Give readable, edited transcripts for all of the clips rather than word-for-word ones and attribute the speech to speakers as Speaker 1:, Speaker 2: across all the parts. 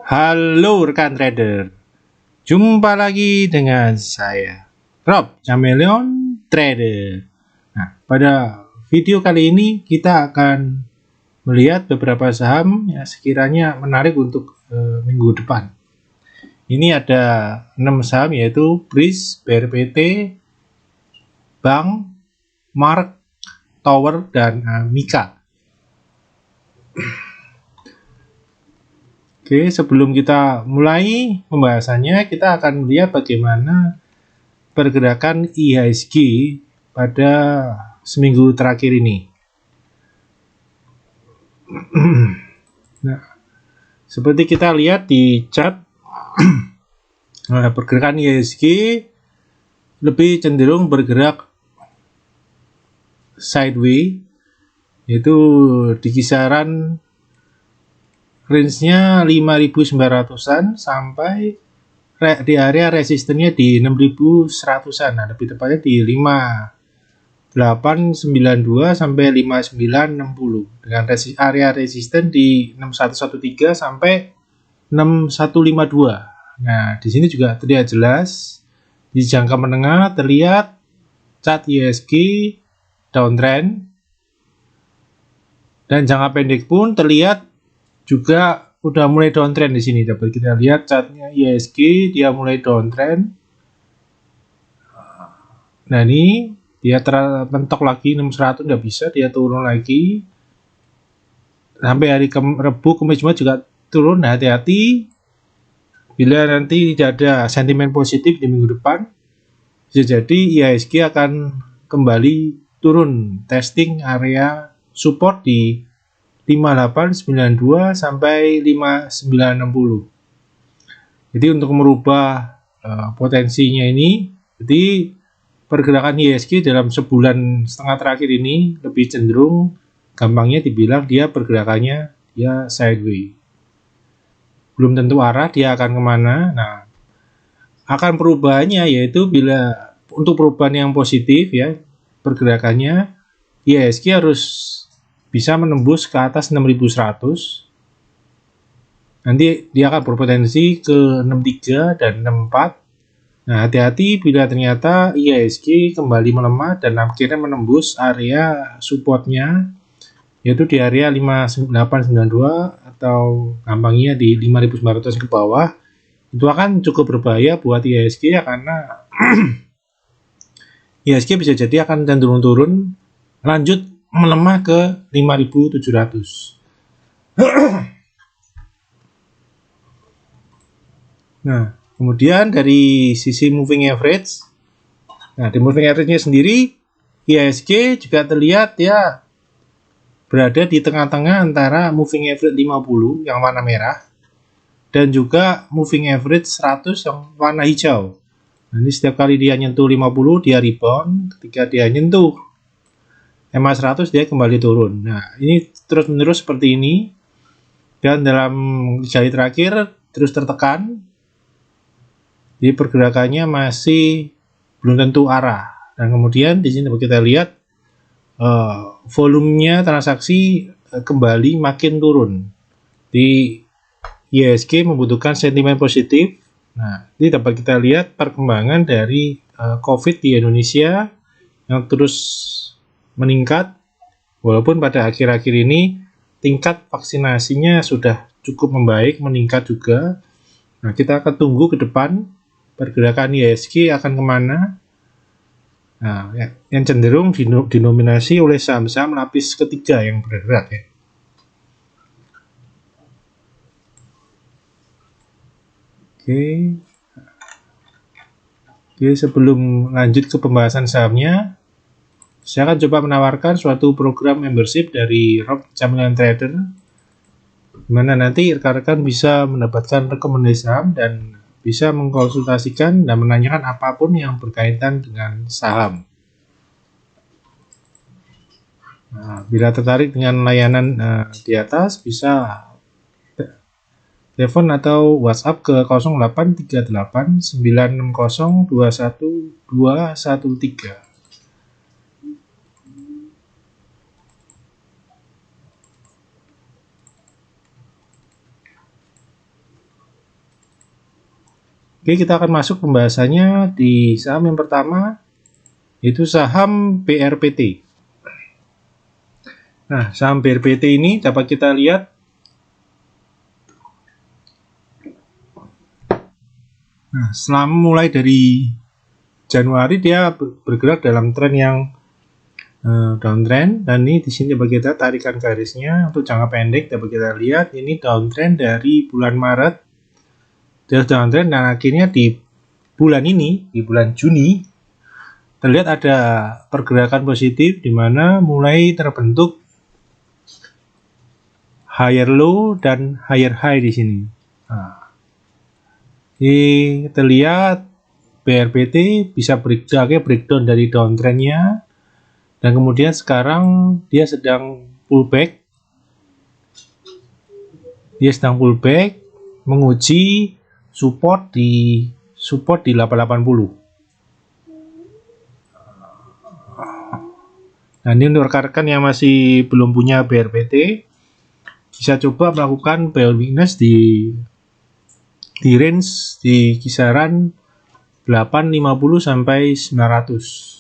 Speaker 1: Halo rekan trader, jumpa lagi dengan saya, Rob Chameleon Trader. Nah, pada video kali ini kita akan melihat beberapa saham yang sekiranya menarik untuk minggu depan. Ini ada 6 saham yaitu BRIS, BRPT, Bank, Mark, Tower, dan Mika. Oke, sebelum kita mulai pembahasannya, kita akan melihat bagaimana pergerakan IHSG pada seminggu terakhir ini. Nah, seperti kita lihat di chart, pergerakan IHSG lebih cenderung bergerak sideways, yaitu di kisaran range-nya 5.900-an sampai di area resistennya di 6.100-an. Nah, lebih tepatnya di 5.892 sampai 5.960 dengan area resisten di 6.113 sampai 6.152. Nah, di sini juga terlihat jelas di jangka menengah terlihat chart IHSG downtrend, dan jangka pendek pun terlihat juga udah mulai downtrend di sini. Dapat kita lihat chartnya IHSG dia mulai downtrend. Nah, ini dia terpentok lagi 600, nggak bisa, dia turun lagi sampai hari Rabu, Kamis, Jumat juga turun. Nah, hati-hati bila nanti tidak ada sentimen positif di minggu depan, bisa jadi IHSG akan kembali turun testing area support di 5892 sampai 5960. Jadi untuk merubah potensinya ini, jadi pergerakan IHSG dalam sebulan setengah terakhir ini lebih cenderung, gampangnya dibilang dia pergerakannya ya sideways. Belum tentu arah dia akan kemana. Nah, akan perubahannya yaitu bila untuk perubahan yang positif ya, pergerakannya IHSG harus bisa menembus ke atas 6100. Nanti dia akan berpotensi ke 63 dan 64. Nah, hati-hati bila ternyata IHSG kembali melemah dan akhirnya menembus area supportnya, yaitu di area 5892 atau gampangnya di 5900 ke bawah. Itu akan cukup berbahaya buat IHSG ya, karena IHSG bisa jadi akan cenderung turun, lanjut melemah ke 5700. Nah, kemudian dari sisi moving average, nah di moving average-nya sendiri, IHSG juga terlihat ya berada di tengah-tengah antara moving average 50 yang warna merah dan juga moving average 100 yang warna hijau. Nah, ini setiap kali dia nyentuh 50 dia rebound, ketika dia nyentuh EMA 100 dia kembali turun. Nah, ini terus-menerus seperti ini, dan dalam jari terakhir terus tertekan. Jadi pergerakannya masih belum tentu arah. Dan kemudian di sini kita lihat volumenya transaksi kembali makin turun. Di IHSG membutuhkan sentimen positif. Nah, ini dapat kita lihat perkembangan dari COVID di Indonesia yang terus meningkat, walaupun pada akhir-akhir ini tingkat vaksinasinya sudah cukup membaik, meningkat juga. Nah, kita akan tunggu ke depan pergerakan IHSG akan kemana. Nah, yang cenderung dinominasi oleh saham-saham lapis ketiga yang bergerak ya. Oke, sebelum lanjut ke pembahasan sahamnya, saya akan coba menawarkan suatu program membership dari Rob Chameleon Trader, di mana nanti rekan-rekan bisa mendapatkan rekomendasi saham dan bisa mengkonsultasikan dan menanyakan apapun yang berkaitan dengan saham. Nah, bila tertarik dengan layanan di atas, bisa telepon atau WhatsApp ke 0838 960 21213. Oke, kita akan masuk pembahasannya di saham yang pertama, yaitu saham BRPT. Nah, saham BRPT ini dapat kita lihat selama mulai dari Januari dia bergerak dalam tren yang downtrend, dan ini di sini dapat kita tarikan garisnya untuk jangka pendek. Dapat kita lihat ini downtrend dari bulan Maret, dia downtrend, dan akhirnya di bulan ini, di bulan Juni, terlihat ada pergerakan positif di mana mulai terbentuk higher low dan higher high di sini. Nah, ini terlihat BRPT bisa breakdown dari downtrendnya, dan kemudian sekarang dia sedang pullback. Dia sedang pullback menguji support di 880. Nah, ini untuk rekan-rekan yang masih belum punya BRPT, bisa coba melakukan buy weakness di range di kisaran 850 sampai 900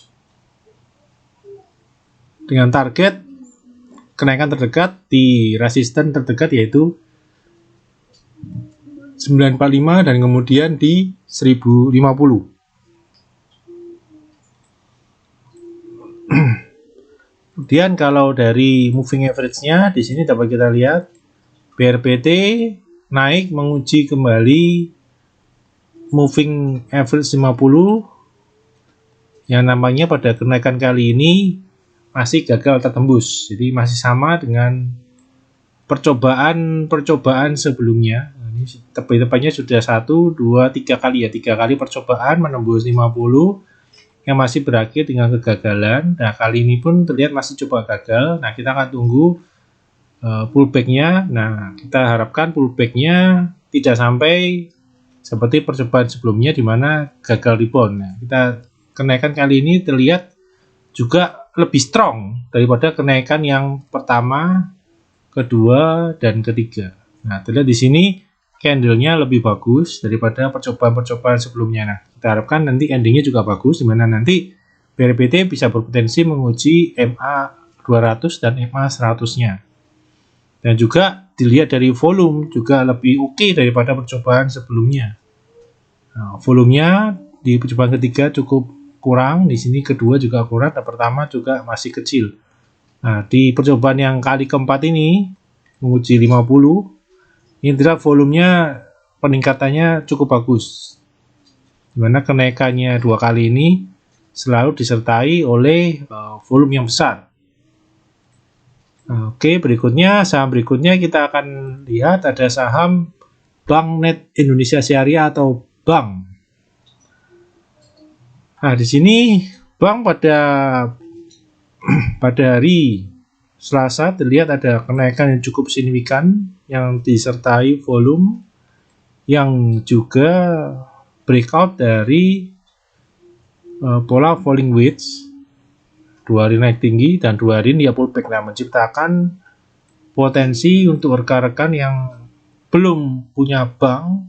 Speaker 1: dengan target kenaikan terdekat di resisten terdekat yaitu 945 dan kemudian di 1050. Kemudian kalau dari moving average-nya di sini dapat kita lihat BRPT naik menguji kembali moving average 50 yang namanya pada kenaikan kali ini masih gagal tertembus. Jadi masih sama dengan percobaan sebelumnya. Ini tepatnya sudah 1, 2, 3 kali ya. 3 kali percobaan menembus 50 yang masih berakhir dengan kegagalan. Nah, kali ini pun terlihat masih coba gagal. Nah, kita akan tunggu pullback-nya. Nah, kita harapkan pullback-nya tidak sampai seperti percobaan sebelumnya di mana gagal rebound. Nah, kita kenaikan kali ini terlihat juga lebih strong daripada kenaikan yang pertama, kedua, dan ketiga. Nah, terlihat di sini candle-nya lebih bagus daripada percobaan-percobaan sebelumnya. Nah, kita harapkan nanti ending-nya juga bagus, di mana nanti BRPT bisa berpotensi menguji MA 200 dan MA 100-nya. Dan juga dilihat dari volume juga lebih oke daripada percobaan sebelumnya. Nah, volumenya di percobaan ketiga cukup kurang, di sini kedua juga kurang, dan pertama juga masih kecil. Nah, di percobaan yang kali keempat ini menguji 50, ini adalah volumenya peningkatannya cukup bagus, dimana kenaikannya 2 kali ini selalu disertai oleh volume yang besar. Oke, berikutnya saham berikutnya kita akan lihat ada saham Bank Net Indonesia Syariah atau BANK. Nah, di sini Bank pada hari Selasa terlihat ada kenaikan yang cukup signifikan yang disertai volume yang juga breakout dari pola falling wedge. 2 hari naik tinggi dan 2 hari dia pullback. Nah, menciptakan potensi untuk rekan-rekan yang belum punya bank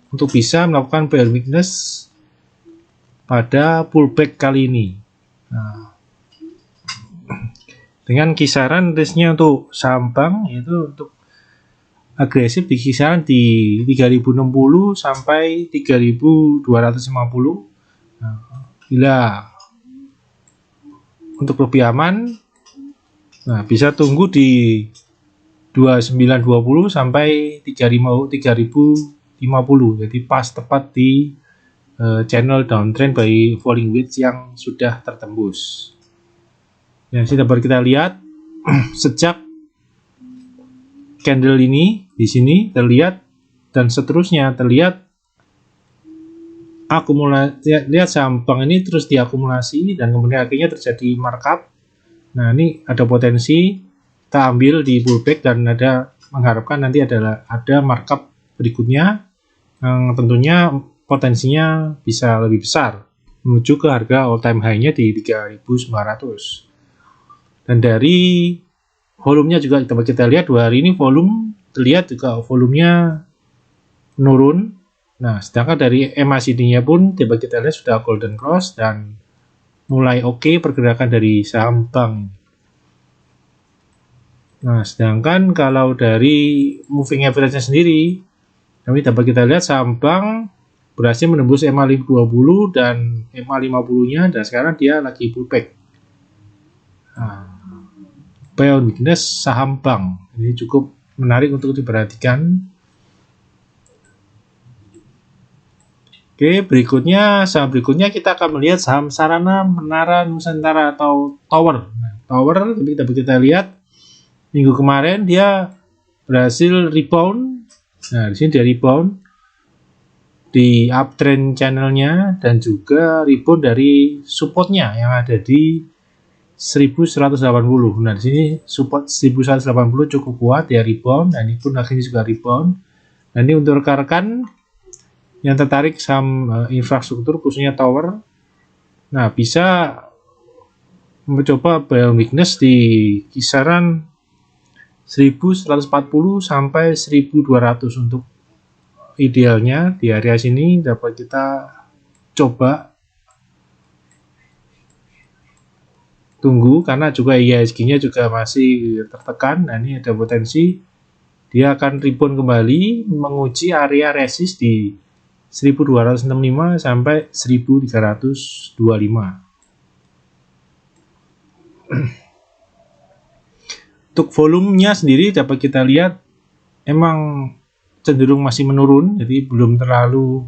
Speaker 1: untuk bisa melakukan buy weakness pada pullback kali ini. Nah, dengan kisaran risknya untuk saham bank yaitu untuk agresif di kisaran di 3060 sampai 3250. Nah, bila untuk lebih aman, nah bisa tunggu di 2920 sampai 3050. Jadi pas tepat di channel downtrend by falling wedge yang sudah tertembus. Yang dapat kita lihat sejak candle ini di sini terlihat dan seterusnya terlihat akumulasi, lihat saham bank ini terus diakumulasi dan kemudian akhirnya terjadi markup. Nah, ini ada potensi kita ambil di pullback dan ada mengharapkan nanti ada markup berikutnya yang tentunya potensinya bisa lebih besar menuju ke harga all time high-nya di 3.900. Dan dari volumenya juga kita lihat 2 hari ini volume terlihat juga volumenya menurun Nah, sedangkan dari MACD-nya pun dapat kita lihat sudah golden cross dan mulai oke pergerakan dari saham bank. Nah, sedangkan kalau dari moving average-nya sendiri, kami dapat kita lihat saham bank berhasil menembus MA20 dan MA50-nya dan sekarang dia lagi pullback. Nah, buy on weakness saham bank ini cukup menarik untuk diperhatikan. Oke, saham berikutnya kita akan melihat saham Sarana Menara Nusantara atau Tower. Nah, Tower kita lihat minggu kemarin dia berhasil rebound. Nah, di sini dia rebound di uptrend channelnya dan juga rebound dari supportnya yang ada di 1180. Nah, di sini support 1180 cukup kuat, dia rebound dan ini pun akhirnya juga rebound. Nah, ini untuk rekan-rekan yang tertarik saham infrastruktur khususnya tower, nah bisa mencoba buy on weakness di kisaran 1140 sampai 1200 untuk idealnya di area sini dapat kita coba tunggu karena juga IHSG-nya juga masih tertekan. Nah, ini ada potensi dia akan rebound kembali menguji area resist di 1265 sampai 1325. Untuk volumenya sendiri dapat kita lihat emang cenderung masih menurun, jadi belum terlalu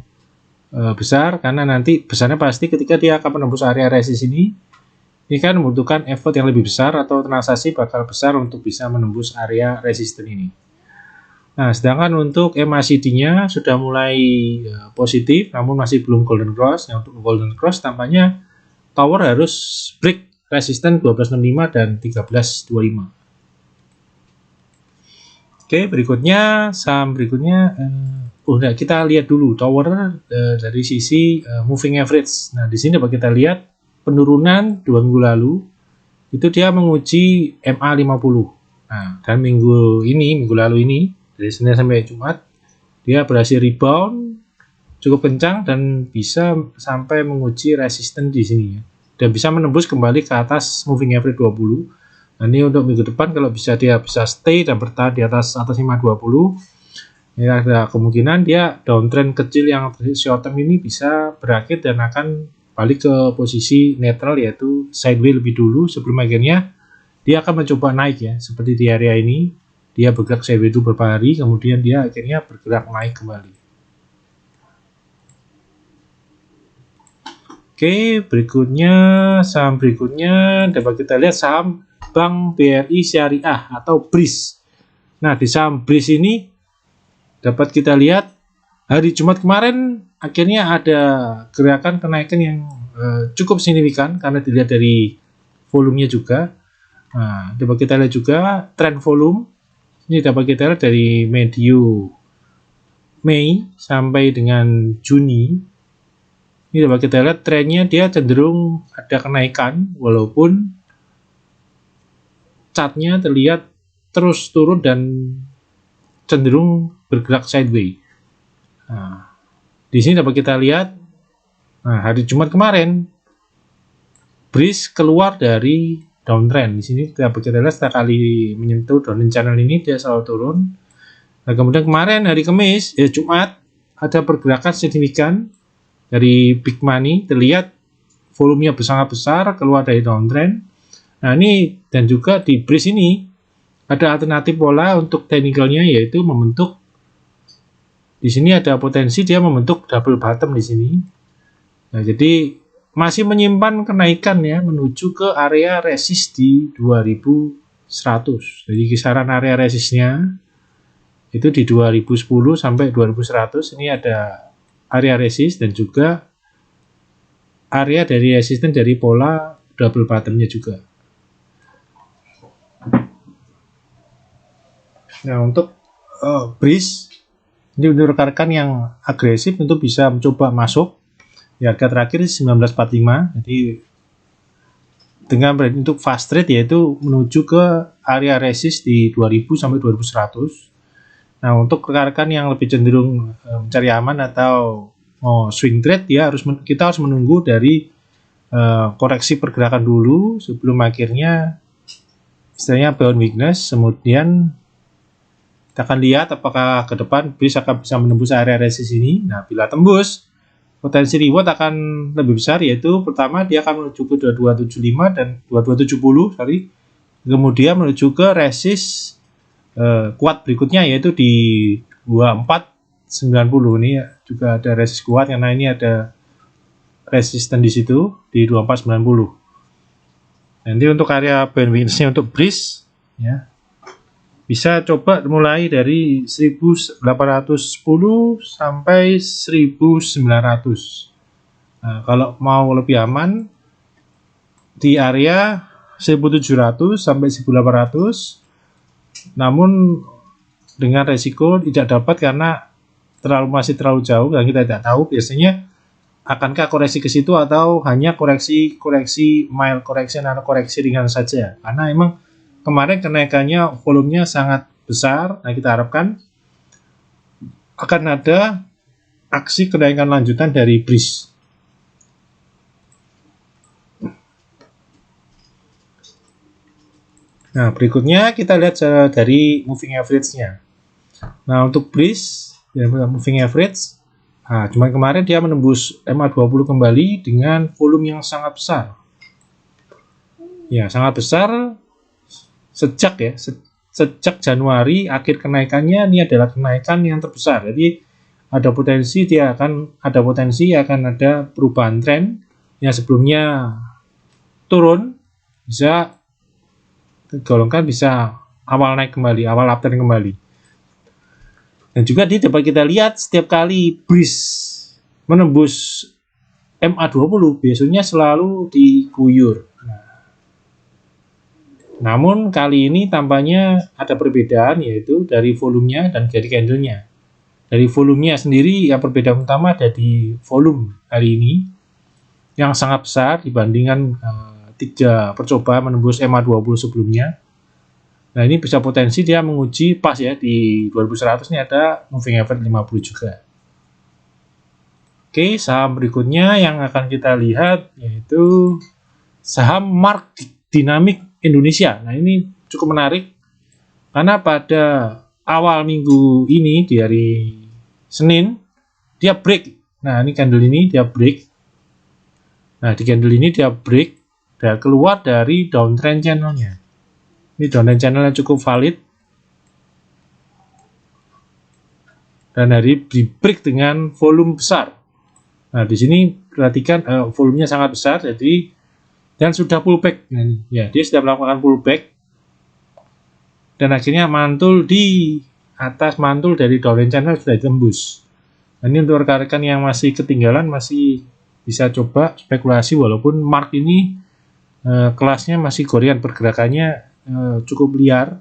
Speaker 1: besar karena nanti besarnya pasti ketika dia akan menembus area resist ini kan membutuhkan effort yang lebih besar atau transaksi bakal besar untuk bisa menembus area resisten ini. Nah, sedangkan untuk MACD-nya sudah mulai positif, namun masih belum golden cross. Nah, untuk golden cross tampaknya tower harus break resisten 1265 dan 1325. Oke, berikutnya saham berikutnya udah kita lihat dulu tower dari sisi moving average. Nah, di sini dapat kita lihat penurunan 2 minggu lalu itu dia menguji MA50. Nah, dan minggu lalu ini dari Senin sampai Jumat dia berhasil rebound cukup kencang dan bisa sampai menguji resisten di sini ya. Dan bisa menembus kembali ke atas moving average 20. Nah, ini untuk minggu depan kalau dia bisa stay dan bertahan di atas 520, ini ada kemungkinan dia downtrend kecil yang short term ini bisa berakhir dan akan balik ke posisi netral yaitu sideways lebih dulu sebelum akhirnya dia akan mencoba naik ya, seperti di area ini. Dia bergerak sideways dulu beberapa hari, kemudian dia akhirnya bergerak naik kembali. Oke, saham berikutnya dapat kita lihat saham Bank BRI Syariah atau BRIS. Nah, di saham BRIS ini dapat kita lihat hari Jumat kemarin akhirnya ada gerakan kenaikan yang cukup signifikan karena dilihat dari volumenya juga. Nah, dapat kita lihat juga tren volume. Ini dapat kita lihat dari medio Mei sampai dengan Juni. Ini dapat kita lihat trennya dia cenderung ada kenaikan walaupun chartnya terlihat terus turun dan cenderung bergerak sideways. Nah, di sini dapat kita lihat hari Jumat kemarin BRIS keluar dari downtrend. Di sini dapat kita lihat setiap kali menyentuh downtrend channel ini dia selalu turun. Nah, kemudian kemarin hari Kamis, Jumat ada pergerakan signifikan dari big money, terlihat volumenya sangat besar keluar dari downtrend. Nah, ini dan juga di BRIS ini ada alternatif pola untuk teknikalnya yaitu membentuk di sini ada potensi dia membentuk double bottom di sini. Nah, jadi masih menyimpan kenaikan ya menuju ke area resist di 2100. Jadi kisaran area resistnya itu di 2010 sampai 2100. Ini ada area resist dan juga area dari resisten dari pola double bottomnya juga. Nah, untuk BRIS ini untuk rekan-rekan yang agresif untuk bisa mencoba masuk di harga terakhir 1945. Jadi dengan untuk fast trade yaitu menuju ke area resist di 2000 sampai 2100. Nah, untuk rekan-rekan yang lebih cenderung mencari aman atau mau swing trade, kita harus menunggu dari koreksi pergerakan dulu sebelum akhirnya istilahnya bound weakness. Kemudian kita akan lihat apakah ke depan BRIS akan bisa menembus area resist ini. Nah, bila tembus, potensi reward akan lebih besar, yaitu pertama dia akan menuju ke 2275 dan 2270, kemudian menuju ke resist kuat berikutnya, yaitu di 2490. Ini juga ada resist kuat karena ini ada resisten di situ di 2490. Nanti untuk area band weakness-nya untuk BRIS ya, bisa coba mulai dari 1810 sampai 1900. Nah, kalau mau lebih aman di area 1700 sampai 1800, namun dengan resiko tidak dapat karena masih terlalu jauh dan kita tidak tahu biasanya akankah koreksi ke situ atau hanya koreksi mild correction atau koreksi ringan saja. Karena emang kemarin kenaikannya volumenya sangat besar. Nah, kita harapkan akan ada aksi kenaikan lanjutan dari BRIS. Nah, berikutnya kita lihat dari moving average-nya. Nah, untuk BRIS moving average, nah, cuman kemarin dia menembus MA20 kembali dengan volume yang sangat besar. Ya, sangat besar sejak Januari. Akhir kenaikannya ini adalah kenaikan yang terbesar. Jadi ada potensi akan ada perubahan tren yang sebelumnya turun bisa digolongkan bisa awal naik kembali, awal uptrend kembali. Dan juga dapat kita lihat setiap kali BRIS menembus MA20 biasanya selalu diguyur. Namun kali ini tampaknya ada perbedaan, yaitu dari volumenya dan dari candlenya. Dari volumenya sendiri yang perbedaan utama ada di volume hari ini yang sangat besar dibandingkan 3 percobaan menembus MA20 sebelumnya. Nah, ini bisa potensi dia menguji pas ya di 2100 ini ada moving average 50 juga. Oke, saham berikutnya yang akan kita lihat yaitu saham Mark Dynamic Indonesia. Nah, ini cukup menarik karena pada awal minggu ini di hari Senin dia break. Nah, ini candle ini dia break. Nah, di candle ini dia break dan keluar dari downtrend channelnya. Ini downtrend channelnya cukup valid dan hari di break dengan volume besar. Nah, di sini perhatikan volumenya sangat besar, jadi dan sudah pullback. Nah, ya, dia sudah melakukan pullback dan akhirnya mantul di atas, mantul dari downtrend channel sudah ditembus. Nah, ini untuk rekan-rekan yang masih ketinggalan masih bisa coba spekulasi, walaupun Mark ini kelasnya masih Korean, pergerakannya cukup liar,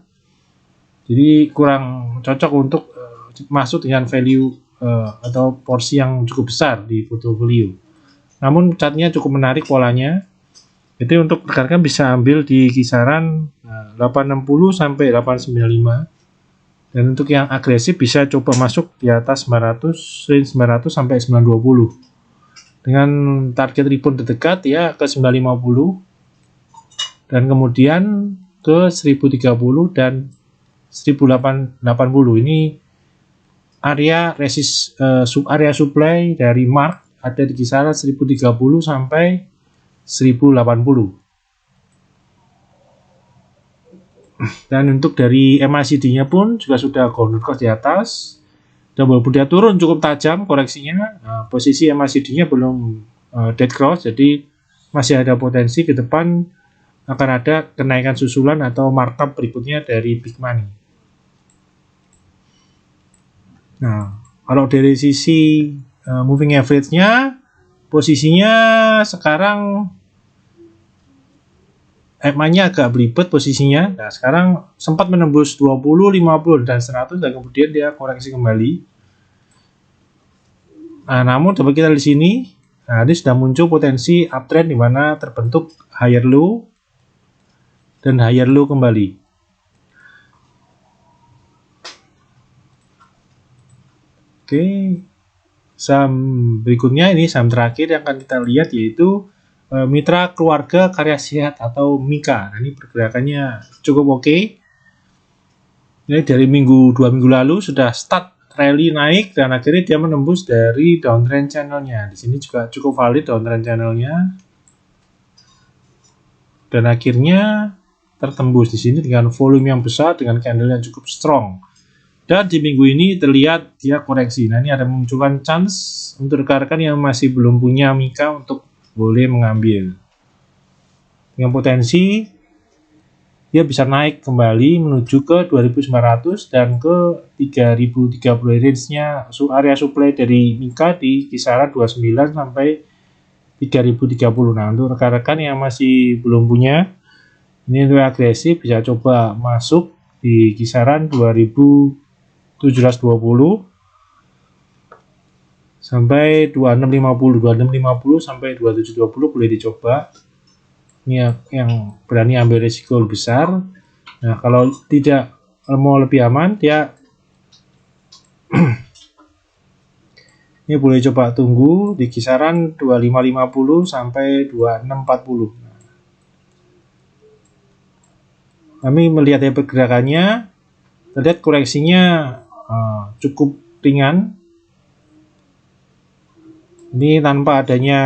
Speaker 1: jadi kurang cocok untuk masuk dengan value atau porsi yang cukup besar di portofolio. Namun chartnya cukup menarik polanya. Jadi untuk rekan-rekan bisa ambil di kisaran 860 sampai 895. Dan untuk yang agresif bisa coba masuk di atas 900, range 900 sampai 920. Dengan target rebound terdekat ya ke 950 dan kemudian ke 1030 dan 1880. Ini area resist area supply dari Mark ada di kisaran 1030 sampai 1080. Dan untuk dari MACD-nya pun juga sudah golden cross di atas. Dan walaupun dia turun cukup tajam koreksinya, posisi MACD-nya belum dead cross, jadi masih ada potensi ke depan akan ada kenaikan susulan atau markup berikutnya dari big money. Nah, kalau dari sisi moving average-nya, posisinya sekarang EMA-nya agak belibet posisinya. Nah, sekarang sempat menembus 20, 50 dan 100 dan kemudian dia koreksi kembali. Nah, namun dapat kita di sini, nah, ini sudah muncul potensi uptrend di mana terbentuk higher low dan higher low kembali. Oke, saham berikutnya ini saham terakhir yang akan kita lihat yaitu Mitra Keluarga Karya Sehat atau MIKA. Nah, ini pergerakannya cukup oke. Ini dari dua minggu lalu sudah start rally naik dan akhirnya dia menembus dari downtrend channelnya. Di sini juga cukup valid downtrend channelnya. Dan akhirnya tertembus di sini dengan volume yang besar dengan candle yang cukup strong. Dan di minggu ini terlihat dia koreksi. Nah, ini ada memunculkan chance untuk rekan-rekan yang masih belum punya MIKA untuk boleh mengambil. Dengan potensi dia bisa naik kembali menuju ke 2.900 dan ke 3.030 range-nya area supply dari MIKA di kisaran 29 sampai 3.030. Nah, untuk rekan-rekan yang masih belum punya, ini untuk agresif bisa coba masuk di kisaran 2.720 sampai 2650 sampai 2720 boleh dicoba. Ini yang berani ambil risiko besar. Nah, kalau tidak mau lebih aman, dia ini boleh coba tunggu di kisaran 2550 sampai 2640. Kami melihat pergerakannya, terlihat koreksinya cukup ringan. Ini tanpa adanya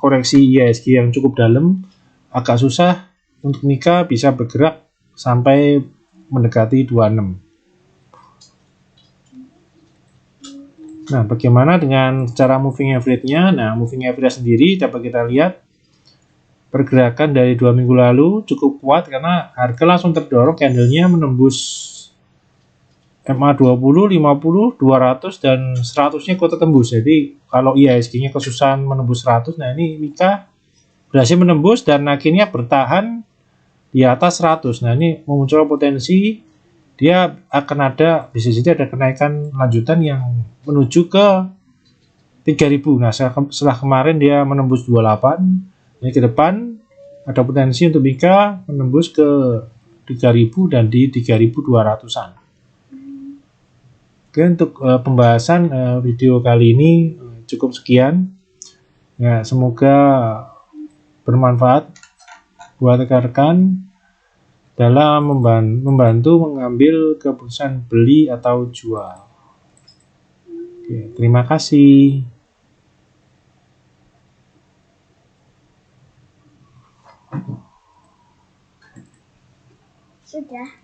Speaker 1: koreksi IHSG yang cukup dalam, agak susah untuk MIKA bisa bergerak sampai mendekati 26. Nah, bagaimana dengan cara moving average-nya? Nah, moving average sendiri dapat kita lihat pergerakan dari 2 minggu lalu cukup kuat karena harga langsung terdorong, candlenya menembus MA20, 50, 200 dan 100-nya kota tembus. Jadi kalau IHSG-nya kesusahan menembus 100, nah ini MIKA berhasil menembus dan akhirnya bertahan di atas 100. Nah, ini memunculkan potensi dia akan ada, bisa jadi ada kenaikan lanjutan yang menuju ke 3000. Nah, setelah kemarin dia menembus 28, ini ke depan ada potensi untuk MIKA menembus ke 3000 dan di 3200-an. Oke, untuk pembahasan video kali ini cukup sekian. Ya, semoga bermanfaat buat rekan-rekan dalam membantu mengambil keputusan beli atau jual. Oke, terima kasih.
Speaker 2: Sudah.